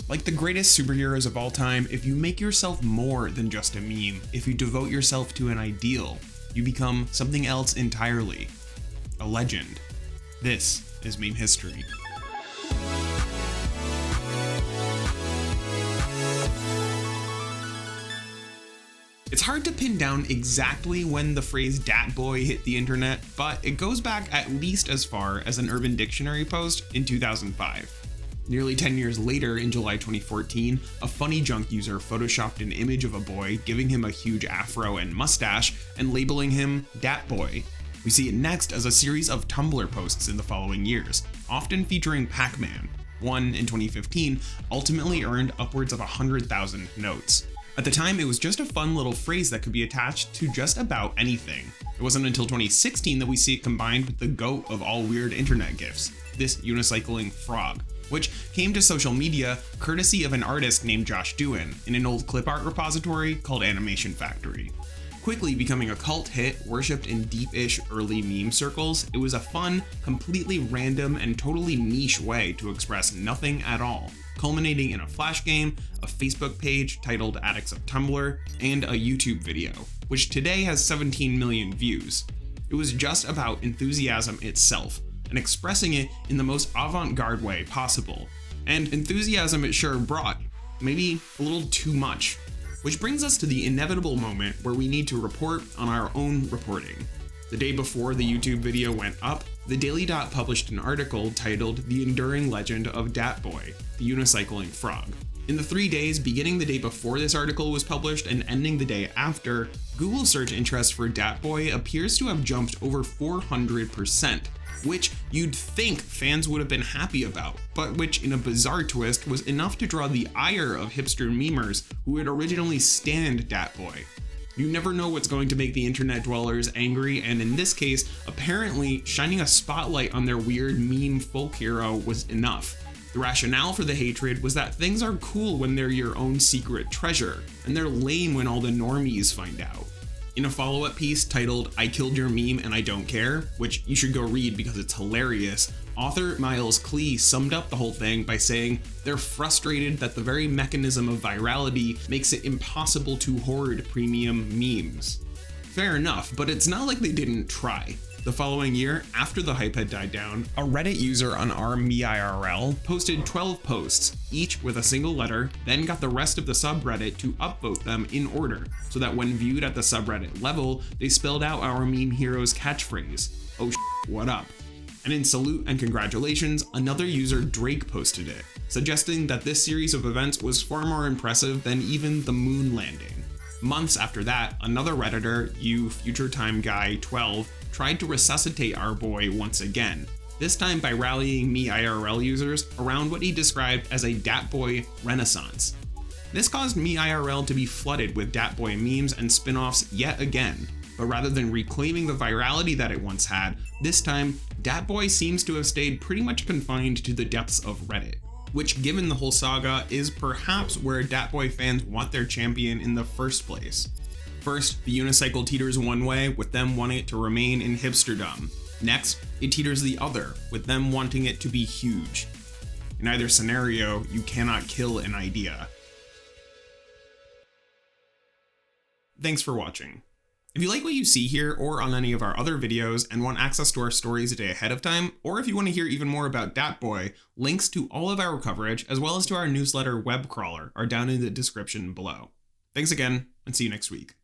Like the greatest superheroes of all time, if you make yourself more than just a meme, if you devote yourself to an ideal, you become something else entirely. A legend. This is meme history. It's hard to pin down exactly when the phrase Dat Boi hit the internet, but it goes back at least as far as an Urban Dictionary post in 2005. Nearly 10 years later, in July 2014, a Funny Junk user photoshopped an image of a boy, giving him a huge afro and mustache, and labeling him Dat Boi. We see it next as a series of Tumblr posts in the following years, often featuring Pac-Man. One, in 2015, ultimately earned upwards of 100,000 notes. At the time, it was just a fun little phrase that could be attached to just about anything. It wasn't until 2016 that we see it combined with the GOAT of all weird internet gifs, this unicycling frog, which came to social media courtesy of an artist named Josh Doohan in an old clip art repository called Animation Factory. Quickly becoming a cult hit, worshipped in deep-ish early meme circles, it was a fun, completely random, and totally niche way to express nothing at all, culminating in a Flash game, a Facebook page titled Addicts of Tumblr, and a YouTube video, which today has 17 million views. It was just about enthusiasm itself, and expressing it in the most avant-garde way possible. And enthusiasm it sure brought, maybe a little too much. Which brings us to the inevitable moment where we need to report on our own reporting. The day before the YouTube video went up, the Daily Dot published an article titled The Enduring Legend of Dat Boi, the Unicycling Frog. In the 3 days beginning the day before this article was published and ending the day after, Google search interest for Dat Boi appears to have jumped over 400%, which you'd think fans would have been happy about, but which in a bizarre twist was enough to draw the ire of hipster memers who had originally stanned Dat Boi. You never know what's going to make the internet dwellers angry, and in this case, apparently shining a spotlight on their weird meme folk hero was enough. The rationale for the hatred was that things are cool when they're your own secret treasure, and they're lame when all the normies find out. In a follow-up piece titled I Killed Your Meme and I Don't Care, which you should go read because it's hilarious, author Calise summed up the whole thing by saying they're frustrated that the very mechanism of virality makes it impossible to hoard premium memes. Fair enough, but it's not like they didn't try. The following year, after the hype had died down, a Reddit user on r/meIRL posted 12 posts, each with a single letter, then got the rest of the subreddit to upvote them in order, so that when viewed at the subreddit level, they spelled out our meme hero's catchphrase, "Oh what up?" And in salute and congratulations, another user, Drake, posted it, suggesting that this series of events was far more impressive than even the moon landing. Months after that, another Redditor, FutureTimeGuy12, tried to resuscitate our boy once again, this time by rallying meIRL users around what he described as a Dat Boi renaissance. This caused meIRL to be flooded with Dat Boi memes and spin-offs yet again, but rather than reclaiming the virality that it once had, this time, Dat Boi seems to have stayed pretty much confined to the depths of Reddit, which given the whole saga is perhaps where Dat Boi fans want their champion in the first place. First, the unicycle teeters one way, with them wanting it to remain in hipsterdom. Next, it teeters the other, with them wanting it to be huge. In either scenario, you cannot kill an idea. Thanks for watching. If you like what you see here or on any of our other videos and want access to our stories a day ahead of time, or if you want to hear even more about Dat Boi, links to all of our coverage as well as to our newsletter web crawler are down in the description below. Thanks again, and see you next week.